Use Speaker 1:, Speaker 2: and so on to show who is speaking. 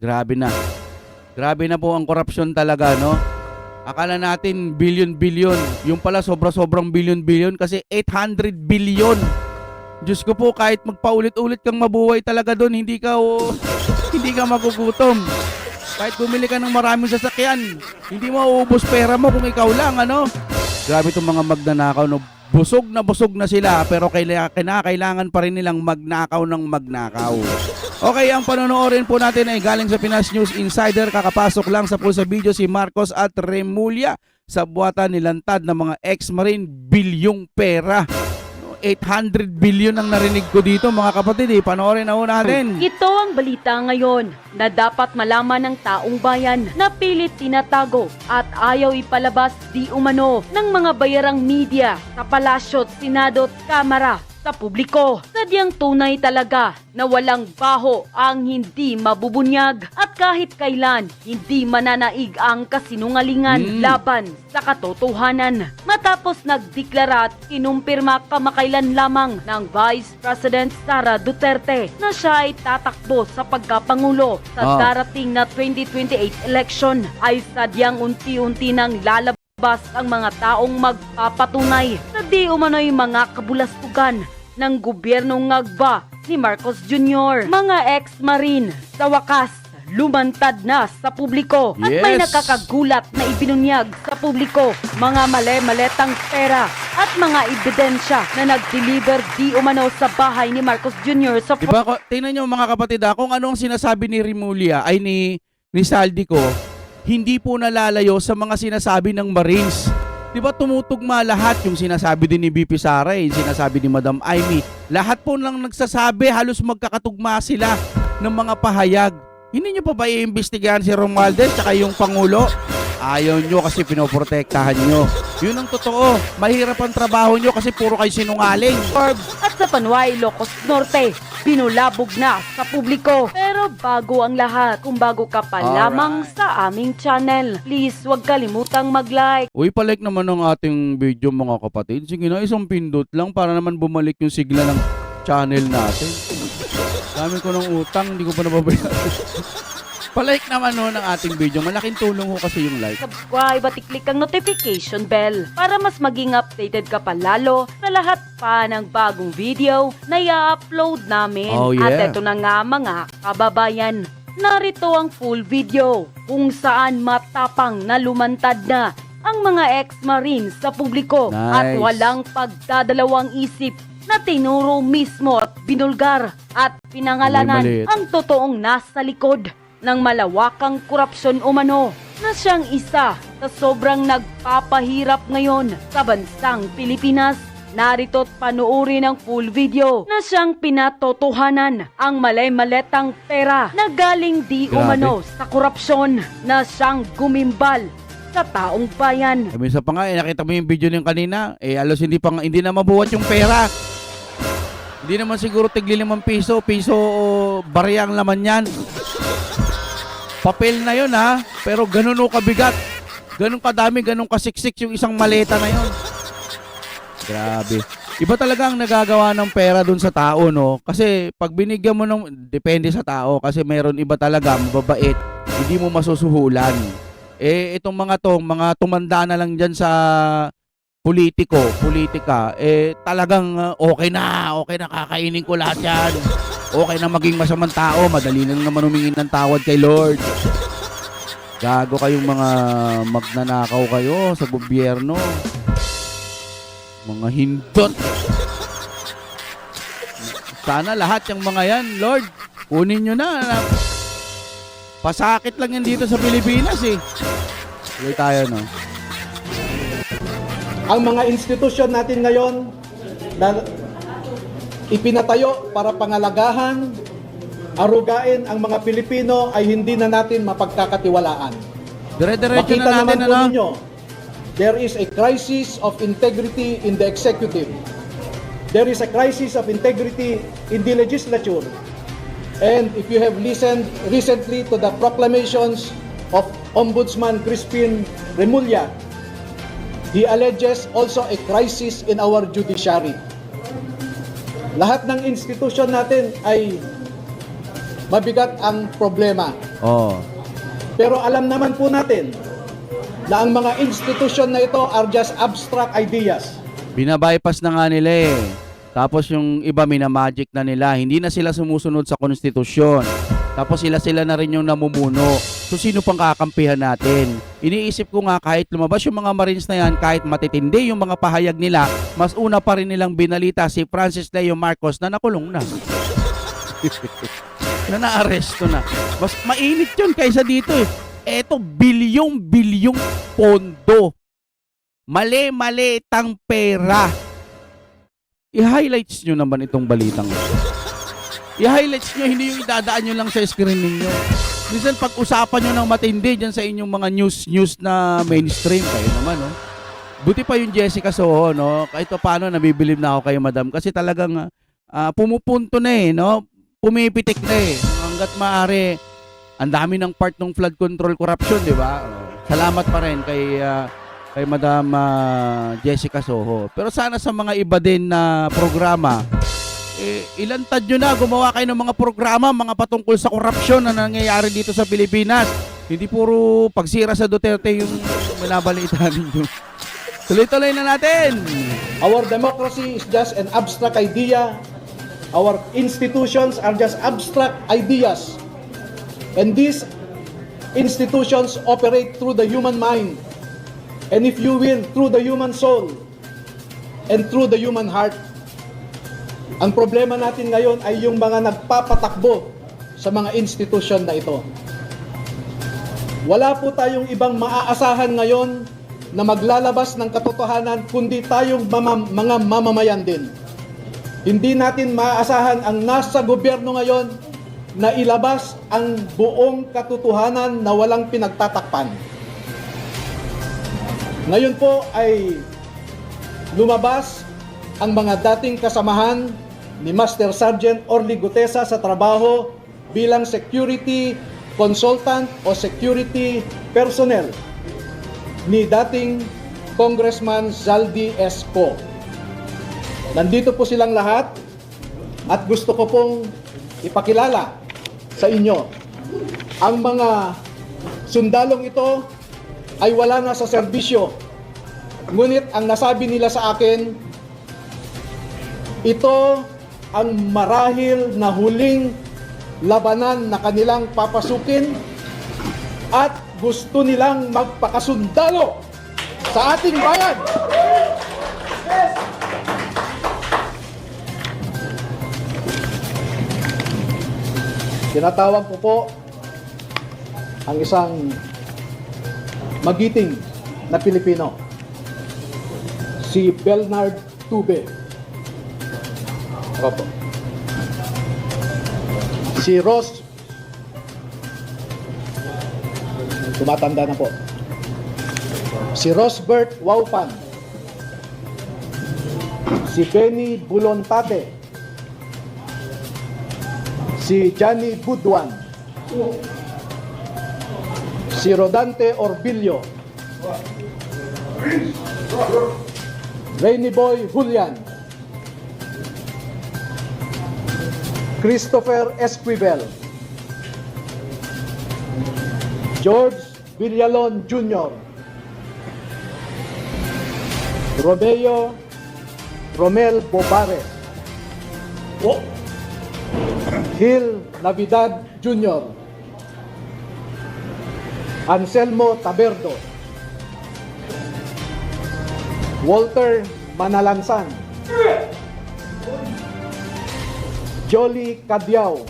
Speaker 1: Grabe na. Grabe na po ang korupsyon talaga, no? Akala natin billion-billion. Yung pala sobra-sobrang billion-billion kasi 800 billion. Diyos ko po, kahit magpaulit-ulit kang mabuhay talaga doon, hindi ka magugutom. Kahit bumili ka ng maraming sasakyan, hindi mo uubos pera mo kung ikaw lang, ano? Grabe itong mga magnanakaw, no? Busog na sila, pero kailangan pa rin nilang magnakaw ng magnakaw. Okay, ang panonoorin po natin ay galing sa Pinas News Insider. Kakapasok lang sa pulsa video si Marcos at Remulla sa buwatan nilantad ng mga ex-marine bilyong pera. 800 billion ang narinig ko dito, mga kapatid. Panoorin na ho natin.
Speaker 2: Ito ang balita ngayon na dapat malaman ng taong bayan na pilit tinatago at ayaw ipalabas di umano ng mga bayarang media sa palasyo, senado at kamara sa publiko. Sadyang tunay talaga na walang baho ang hindi mabubunyag at kahit kailan hindi mananaig ang kasinungalingan laban sa katotohanan. Matapos nagdeklara at kinumpirma kamakailan lamang ng Vice President Sara Duterte na siya ay tatakbo sa pagkapangulo sa darating na 2028 election, ay sadyang unti-unti nang lalabas ang mga taong magpapatunay na di umano'y mga kabulastugan ng gobyernong ngagba ni Marcos Jr. Mga ex-marine sa wakas lumantad na sa publiko at may nakakagulat na ibinunyag sa publiko mga male-maletang pera at mga ebidensya na nag-deliver di umano sa bahay ni Marcos Jr. sa
Speaker 1: diba, tingnan nyo mga kapatid, kung ano ang sinasabi ni Remulla ay ni Saldico, hindi po nalalayo sa mga sinasabi ng Marines. Diba tumutugma lahat, yung sinasabi din ni BP Sara, yung sinasabi ni Madam Amy. Lahat po lang nagsasabi, halos magkakatugma sila ng mga pahayag. Hindi nyo pa ba iimbestigahan si Romualdez tsaka yung Pangulo? Ayaw nyo kasi pinoprotektahan nyo. Yun ang totoo. Mahirap ang trabaho nyo kasi puro kayo sinungaling.
Speaker 2: At sa Panway, Ilocos Norte, binulabog na sa publiko. Pero bago ang lahat, kung bago ka pa lamang sa aming channel, please huwag kalimutang mag-like.
Speaker 1: Uy, palike naman ang ating video mga kapatid. Sige na, isang pindot lang para naman bumalik yung sigla ng channel natin. Dami ko ng utang, hindi ko pa nababayaran. Palike naman no ng ating video. Malaking tulong ho kasi yung like.
Speaker 2: Subscribe at i-click ang notification bell para mas maging updated ka pa lalo sa lahat pa ng bagong video na i-upload namin. At ito na nga mga kababayan, narito ang full video kung saan matapang na lumantad na ang mga ex-marines sa publiko at walang pagdadalawang isip na tinuro mismo at binulgar at pinangalanan ang totoong nasa likod ng malawakang korupsyon umano na siyang isa sa sobrang nagpapahirap ngayon sa bansang Pilipinas. Narito't panoorin ang full video na siyang pinatotohanan ang malay-maletang pera na galing di umano sa korupsyon na siyang gumimbal sa taong bayan.
Speaker 1: Minsan pa nga, nakita mo yung video niyo kanina, alos hindi na mabuhat yung pera. Hindi naman siguro tigli 5 piso o barya ang laman yan. Papel na yun pero ganun o kabigat. Ganun kadami, ganun kasiksik yung isang maleta na yun. Grabe. Iba talaga ang nagagawa ng pera dun sa tao, no? Kasi pag binigyan mo depende sa tao. Kasi meron iba talaga, mababait. Hindi mo masusuhulan. Itong mga tumanda na lang dyan sa politika, talagang okay na kakainin ko lahat yan. Okay na maging masamang tao, madali na naman humingin ng tawad kay Lord. Gago kayong mga magnanakaw kayo sa gobyerno. Mga hindot. Sana lahat yung mga yan, Lord, kunin nyo na. Pasakit lang yan dito sa Pilipinas Tuloy tayo, no?
Speaker 3: Ang mga institusyon natin ngayon na ipinatayo para pangalagahan, arugain ang mga Pilipino ay hindi na natin mapagkakatiwalaan.
Speaker 1: Dire-diretso
Speaker 3: Makita
Speaker 1: na
Speaker 3: naman
Speaker 1: natin,
Speaker 3: po ninyo, there is a crisis of integrity in the executive. There is a crisis of integrity in the legislature. And if you have listened recently to the proclamations of Ombudsman Crispin Remulla, he alleges also a crisis in our judiciary. Lahat ng institusyon natin ay mabigat ang problema.
Speaker 1: Oh.
Speaker 3: Pero alam naman po natin na ang mga institusyon na ito are just abstract ideas.
Speaker 1: Binabypass na nga nila eh. Tapos yung iba minamagic na nila. Hindi na sila sumusunod sa konstitusyon. Tapos sila na rin yung namumuno. So sino pang kakampihan natin? Iniisip ko nga kahit lumabas yung mga Marines na yan, kahit matitindi yung mga pahayag nila, mas una pa rin nilang binalita si Francis Leo Marcos na nakulong na. Na naaresto na. Mas mainit yun kaysa dito eh. Eto, bilyong pondo. Mali-malitang pera. I-highlights nyo naman itong balitang ito. I-highlights nyo, hindi yung idadaan nyo lang sa screen ninyo. Minsan pag-usapan nyo ng matindi dyan sa inyong mga news na mainstream. Kayo naman, no? Buti pa yung Jessica Soho, no? Kahit paano, nabibilib na ako kayo, madam. Kasi talagang pumupunto na eh, no? Pumipitik na eh. Hanggat maaari, ang dami ng part ng flood control corruption, di ba? Salamat pa rin kay Madam Jessica Soho. Pero sana sa mga iba din na programa, ilantad nyo na, gumawa kayo ng mga programa, mga patungkol sa korupsyon na nangyayari dito sa Pilipinas. Hindi puro pagsira sa Duterte yung minabalitaan ninyo. Tuloy-tuloy na natin.
Speaker 3: Our democracy is just an abstract idea. Our institutions are just abstract ideas. And these institutions operate through the human mind. And if you will, through the human soul. And through the human heart. Ang problema natin ngayon ay yung mga nagpapatakbo sa mga institusyon na ito. Wala po tayong ibang maaasahan ngayon na maglalabas ng katotohanan kundi tayong mga mamamayan din. Hindi natin maaasahan ang nasa gobyerno ngayon na ilabas ang buong katotohanan na walang pinagtatakpan. Ngayon po ay lumabas ang mga dating kasamahan ni Master Sergeant Orly Gutesa sa trabaho bilang security consultant o security personnel ni dating Congressman Zaldi Esco. Nandito po silang lahat at gusto ko pong ipakilala sa inyo. Ang mga sundalong ito ay wala na sa serbisyo. Ngunit ang nasabi nila sa akin, ito ang marahil na huling labanan na kanilang papasukin at gusto nilang magpakasundalo sa ating bayan. Tinatawag ko po ang isang magiting na Pilipino, si Bernard Tube. Opo. Si Ross, tumatanda na po. Si Rosbert Waupan. Si Benny Bulontate. Si Johnny Buduan. Si Rodante Orbillo. Rainy Boy Julian. Christopher Esquivel. George Villalon Jr. Romel Bobares. Gil Navidad Jr. Anselmo Taberdo. Walter Manalansan. Jolly Cadiao.